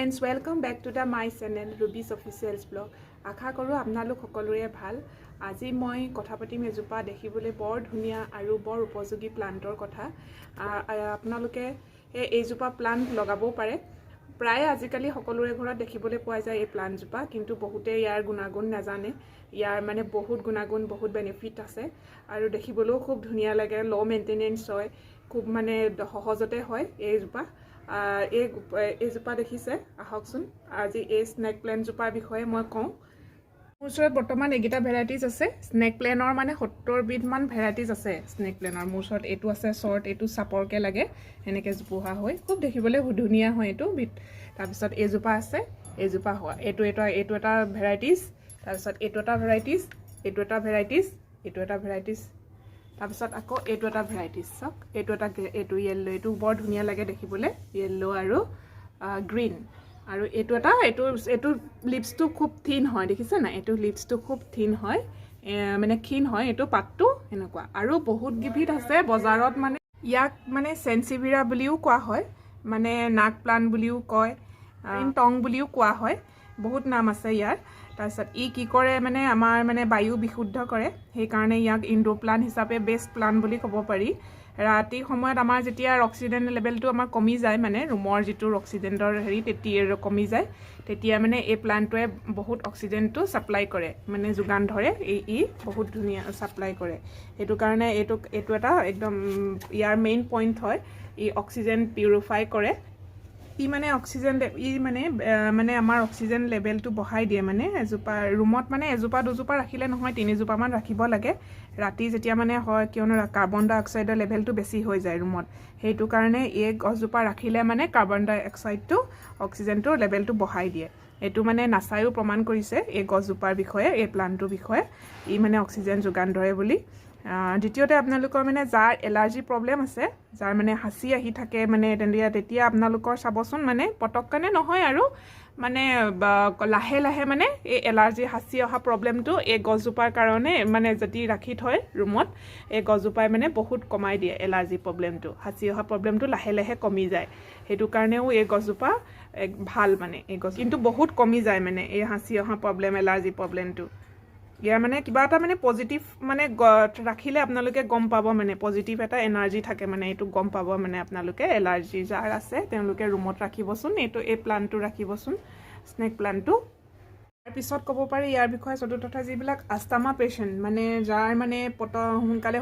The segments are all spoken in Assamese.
friends, welcome back to the my channel Ruby's Officials Blog. আশা কৰোঁ আপোনালোক সকলোৰে ভাল। আজি মই কথা পাতিম এজোপা দেখিবলৈ বৰ ধুনীয়া আৰু বৰ উপযোগী প্লান্টৰ কথা। আপোনালোকে এইজোপা প্লান্ট লগাবও পাৰে। প্ৰায় আজিকালি সকলোৰে ঘৰত দেখিবলৈ পোৱা যায় এই প্লান্টজোপা, কিন্তু বহুতে ইয়াৰ গুণাগুণ নাজানে। ইয়াৰ মানে বহুত গুণাগুণ, বহুত বেনিফিট আছে আৰু দেখিবলৈও খুব ধুনীয়া লাগে, ল' মেইনটেনেন্স হয়, খুব মানে সহজতে হয় এইজোপা। এইজোপা দেখিছে, আহকচোন আজি এই স্নেক প্লেণ্টজোপাৰ বিষয়ে মই কওঁ। মোৰ ওচৰত বৰ্তমান এইকেইটা ভেৰাইটিজ আছে। স্নেক প্লেনৰ মানে 70 বিধমান ভেৰাইটিজ আছে স্নেক প্লেনৰ। মোৰ ওচৰত এইটো আছে শ্বৰ্ট, এইটো চাপৰকৈ লাগে, সেনেকৈ জোপোহা হয়, খুব দেখিবলৈ ধুনীয়া হয় এইটো বিধ। তাৰপিছত এইজোপা আছে, এইজোপা হোৱা এইটো এটা ভেৰাইটিজ। তাৰপিছত এইটো এটা ভেৰাইটিজ, এইটো এটা ভেৰাইটিজ, এইটো এটা ভেৰাইটিজ। তাৰপিছত আকৌ এইটো এটা ভেৰাইটিজ, চাওক এইটো য়েল্ল', এইটো বৰ ধুনীয়া লাগে দেখিবলৈ, য়েল্ল' আৰু গ্ৰীণ। আৰু এইটো লিপছটো খুব থিন হয়, দেখিছে নাই? এইটো লিপছটো খুব থিন হয়, মানে ক্ষীণ হয় এইটো পাতটো, এনেকুৱা। আৰু বহুত বিধ আছে বজাৰত, মানে ইয়াক মানে চেনচিভিৰা বুলিও কোৱা হয়, মানে নাগ প্লান্ট বুলিও কয়, টং বুলিও কোৱা হয়, বহুত নাম আছে ইয়াৰ। তাৰপিছত ই কি কৰে, মানে আমাৰ মানে বায়ু বিশুদ্ধ কৰে, সেইকাৰণে ইয়াক ইনডোৰ প্লান্ট হিচাপে বেষ্ট প্লান্ট বুলি ক'ব পাৰি। ৰাতিৰ সময়ত আমাৰ যেতিয়া অক্সিজেন লেভেলটো আমাৰ কমি যায়, মানে ৰুমৰ যিটো অক্সিজেনৰ তেতিয়া কমি যায়, তেতিয়া মানে এই প্লান্টটোৱে বহুত অক্সিজেনটো ছাপ্লাই কৰে, মানে যোগান ধৰে। ই বহুত ধুনীয়া ছাপ্লাই কৰে, সেইটো কাৰণে এইটো এটা একদম ইয়াৰ মেইন পইণ্ট হয়, ই অক্সিজেন পিউৰিফাই কৰে। ই মানে অক্সিজেন, মানে আমাৰ অক্সিজেন লেভেলটো বঢ়াই দিয়ে। মানে এজোপা ৰুমত মানে এজোপা দুজোপা ৰাখিলে নহয়, 3জোপামান ৰাখিব লাগে ৰাতি যেতিয়া মানে হয়, কিয়নো কাৰ্বন ডাই অক্সাইডৰ লেভেলটো বেছি হৈ যায় ৰুমত। সেইটো কাৰণে এই গছজোপা ৰাখিলে মানে কাৰ্বন ডাই অক্সাইডটো, অক্সিজেনটোৰ লেভেলটো বঢ়াই দিয়ে। এইটো মানে নাছায়ো প্ৰমাণ কৰিছে এই গছজোপাৰ বিষয়ে, এই প্লান্টটোৰ বিষয়ে, ই মানে অক্সিজেন যোগান ধৰে বুলি। দ্বিতীয়তে আপোনালোকৰ মানে যাৰ এলাৰ্জি প্ৰব্লেম আছে, যাৰ মানে হাঁচি আহি থাকে, মানে তেতিয়া আপোনালোকৰ চাবচোন, মানে পটককেনে নহয় আৰু মানে লাহে লাহে মানে এই এলাৰ্জি হাঁচি অহা প্ৰব্লেমটো এই গছজোপাৰ কাৰণে মানে যদি ৰাখি থয় ৰুমত, এই গছজোপাই মানে বহুত কমাই দিয়ে এলাৰ্জি প্ৰব্লেমটো, হাঁচি অহা প্ৰব্লেমটো লাহে লাহে কমি যায়। সেইটো কাৰণেও এই গছজোপা ভাল, মানে এই গছ কিন্তু বহুত কমি যায়, মানে এই হাঁচি অহা প্ৰব্লেম, এলাৰ্জি প্ৰব্লেমটো। ইয়াৰ মানে কিবা এটা মানে পজিটিভ মানে ৰাখিলে আপোনালোকে গম পাব, মানে পজিটিভ এটা এনাৰ্জি থাকে, মানে এইটো গম পাব। মানে আপোনালোকে এলাৰ্জি যাৰ আছে তেওঁলোকে ৰুমত ৰাখিবচোন, এই প্লান্টটো ৰাখিবচোন, স্নেক প্লান্টটো। তাৰপিছত ক'ব পাৰি ইয়াৰ বিষয়ে চতুৰ্থতে, যিবিলাক আস্থামা পেচেণ্ট, মানে যাৰ মানে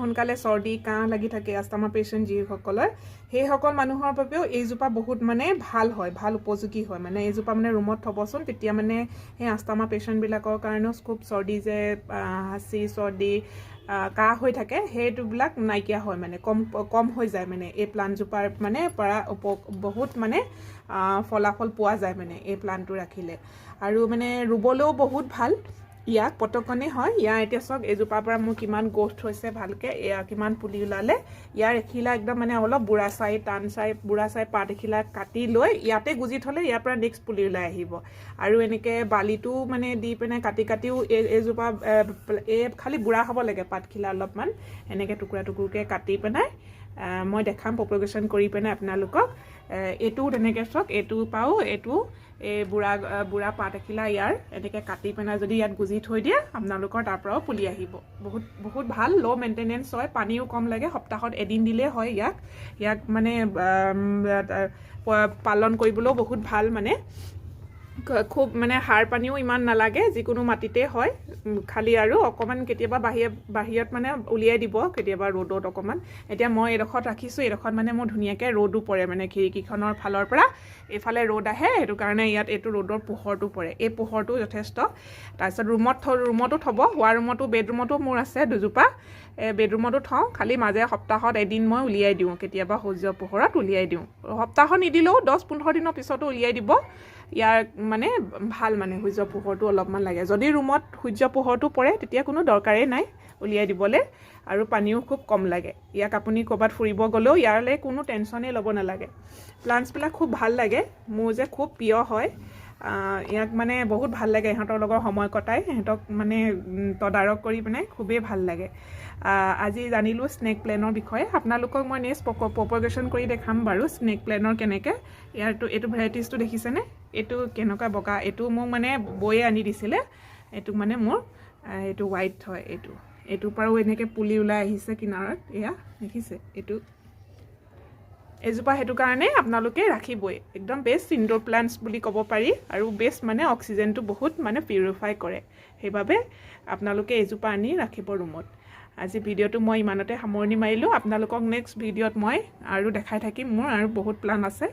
সোনকালে চৰ্দি কাহ লাগি থাকে, আস্থামা পেচেণ্ট যিসকলৰ, সেইসকল মানুহৰ বাবেও এইজোপা বহুত মানে ভাল হয়, ভাল উপযোগী হয়। মানে এইজোপা মানে ৰুমত থ'বচোন, তেতিয়া মানে সেই আস্থামা পেচেণ্টবিলাকৰ কাৰণেও খুব চৰ্দি, যে হাঁচি চৰ্দি কাহ হৈ থাকে, সেইটোবিলাক নাইকিয়া হয়, মানে কম হৈ যায়। মানে এই প্লান্টজোপাৰ মানে পৰা বহুত মানে ফলাফল পোৱা যায় মানে এই প্লান্টটো ৰাখিলে। আৰু মানে ৰুবলৈও বহুত ভাল, ইয়াক পটকনে হয়। এতিয়া চাওক, এজোপাৰ পৰা মোৰ কিমান গ্ৰথ হৈছে ভালকৈ, কিমান পুলি ওলালে। ইয়াৰ এখিলা একদম মানে অলপ বুঢ়া চাই পাত এখিলা কাটি লৈ ইয়াতে গুজি থ'লে ইয়াৰ পৰা নেক্সট পুলি ওলাই আহিব। আৰু এনেকৈ বালিটো মানে দি পিনে কাটিও এইজোপা খালি বুঢ়া হ'ব লাগে, পাতখিলা অলপমান এনেকৈ টুকুৰাকৈ কাটি পেলাই মই দেখাম প্ৰপগেশ্যন কৰি পিনে আপোনালোকক। এইটোও তেনেকৈ চাওক, এইটো পাওঁ, এইটো এই বুঢ়া পাত এখিলা ইয়াৰ এনেকৈ কাটি পেলাই যদি ইয়াত গুজি থৈ দিয়ে, আপোনালোকৰ তাৰ পৰাও পুলি আহিব। বহুত ভাল, ল' মেইনটেনেন্স হয়, পানীও কম লাগে, সপ্তাহত এদিন দিলেই হয়। ইয়াক মানে পালন কৰিবলৈও বহুত ভাল, মানে খুব মানে সাৰ পানীও ইমান নালাগে, যিকোনো মাটিতে হয়। খালি আৰু অকণমান কেতিয়াবা বাহিৰত মানে উলিয়াই দিব, কেতিয়াবা ৰ'দত অকণমান। এতিয়া মই এইডোখৰত ৰাখিছোঁ, এইডোখৰত মানে মোৰ ধুনীয়াকৈ ৰ'দো পৰে, মানে খিৰিকীখনৰ ফালৰ পৰা এইফালে ৰ'দ আহে, সেইটো কাৰণে ইয়াত এইটো ৰ'দৰ পোহৰটো পৰে, এই পোহৰটো যথেষ্ট। তাৰপিছত ৰুমতো থ'ব, শোৱা ৰুমতো, বেডৰুমতো মোৰ আছে দুজোপা, বেডৰুমতো থওঁ। খালি সপ্তাহত এদিন মই উলিয়াই দিওঁ, কেতিয়াবা সূৰ্যৰ পোহৰত উলিয়াই দিওঁ। সপ্তাহত নিদিলেও 10-15 দিনৰ পিছতো উলিয়াই দিব। ইয়াৰ মানে ভাল, মানে সূৰ্য পোহৰটো অলপমান লাগে। যদি ৰুমত সূৰ্য পোহৰটো পৰে তেতিয়া কোনো দৰকাৰেই নাই উলিয়াই দিবলৈ, আৰু পানীও খুব কম লাগে। ইয়াক আপুনি ক'ৰবাত ফুৰিব গ'লেও ইয়ালৈ কোনো টেনশ্যনেই ল'ব নালাগে। প্লান্টছবিলাক খুব ভাল লাগে, মোৰ যে খুব প্ৰিয় হয়। ইয়াক মানে বহুত ভাল লাগে ইহঁতৰ লগত সময় কটাই ইহঁতক মানে তদাৰক কৰি পিনে খুবেই ভাল লাগে আজি জানিলোঁ স্নেক প্লেনৰ বিষয়ে আপোনালোকক মই নেক্সট প্ৰপগেশ্যন কৰি দেখাম বাৰু স্নেক প্লেনৰ কেনেকৈ এইটো ভেৰাইটিজটো দেখিছেনে এইটো কেনেকুৱা বগা এইটো মোক মানে বয়ে আনি দিছিলে এইটো মানে মোৰ এইটো হোৱাইট হয় এইটোৰ পৰাও এনেকৈ পুলি ওলাই আহিছে কিনাৰত এয়া দেখিছে এজোপা সেইটো কাৰণে আপোনালোকে ৰাখিবই একদম বেষ্ট ইনডোৰ প্লাণ্টছ বুলি ক'ব পাৰি আৰু বেষ্ট মানে অক্সিজেনটো বহুত মানে পিউৰিফাই কৰে সেইবাবে আপোনালোকে এজোপা আনি ৰাখিব ৰুমত আজি ভিডিঅ'টো মই ইমানতে সামৰণি মাৰিলোঁ আপোনালোকক নেক্সট ভিডিঅ'ত মই আৰু দেখাই থাকিম মোৰ আৰু বহুত প্লান আছে